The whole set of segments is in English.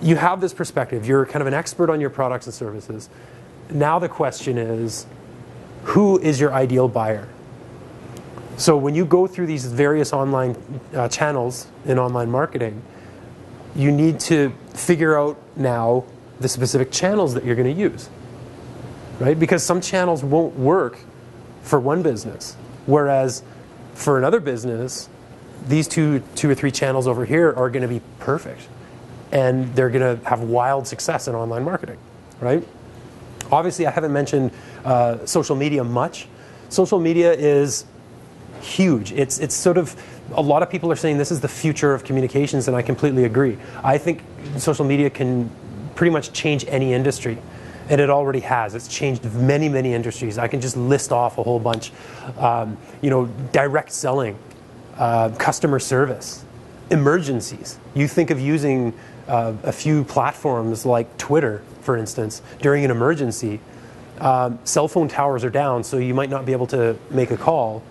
you have this perspective. You're kind of an expert on your products and services. Now the question is, who is your ideal buyer? So when you go through these various online channels in online marketing, you need to figure out now the specific channels that you're going to use, right? Because some channels won't work for one business, whereas for another business, these two or three channels over here are going to be perfect, and they're going to have wild success in online marketing, right? Obviously, I haven't mentioned social media much. Social media is huge. It's sort of, a lot of people are saying this is the future of communications, and I completely agree. I think social media can pretty much change any industry, and it already has. It's changed many, many industries. I can just list off a whole bunch. Direct selling, customer service, emergencies. You think of using a few platforms like Twitter, for instance, during an emergency. Cell phone towers are down, so you might not be able to make a call,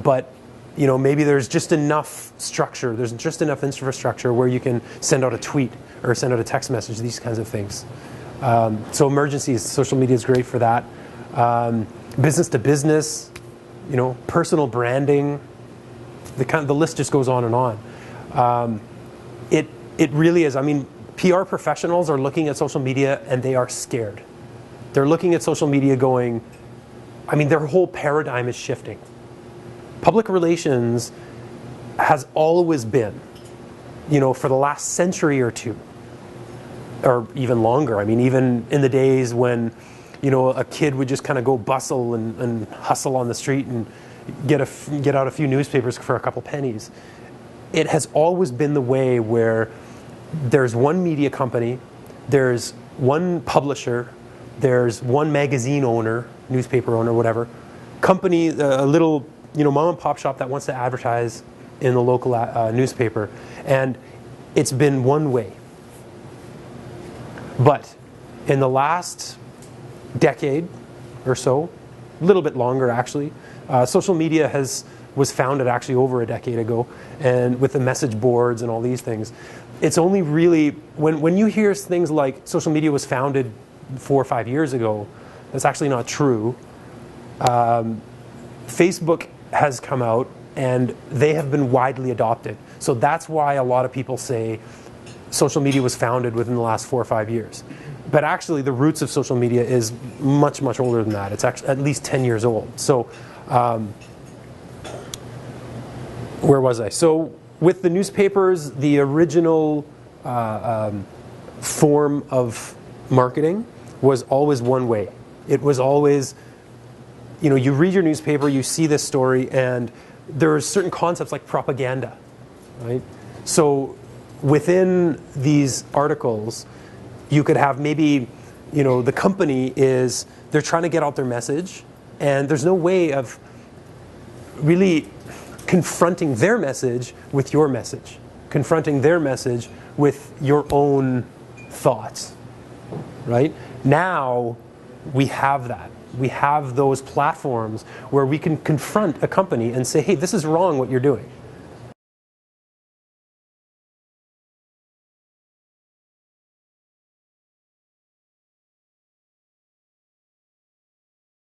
but maybe there's just enough structure, there's just enough infrastructure where you can send out a tweet or send out a text message, these kinds of things. So emergencies, social media is great for that. Business to business, personal branding, the list just goes on and on. It really is. I mean, PR professionals are looking at social media and they are scared. They're looking at social media going, their whole paradigm is shifting. Public relations has always been, for the last century or two, or even longer. Even in the days when, a kid would just kind of go bustle and hustle on the street and get out a few newspapers for a couple pennies. It has always been the way where there's one media company, there's one publisher, there's one magazine owner, newspaper owner, whatever, company, a little mom and pop shop that wants to advertise in the local newspaper, and it's been one way. But in the last decade or so, a little bit longer actually, social media was founded actually over a decade ago, and with the message boards and all these things. It's only really, when you hear things like social media was founded 4 or 5 years ago, that's actually not true. Facebook has come out and they have been widely adopted. So that's why a lot of people say social media was founded within the last 4 or 5 years. But actually the roots of social media is much, much older than that. It's actually at least 10 years old. So where was I? So with the newspapers, the original form of marketing was always one way. It was always, you read your newspaper, you see this story, and there are certain concepts like propaganda, right? So within these articles, you could have maybe, the company they're trying to get out their message, and there's no way of really confronting their message with your message, confronting their message with your own thoughts, right? Now we have that. We have those platforms where we can confront a company and say, hey, this is wrong what you're doing.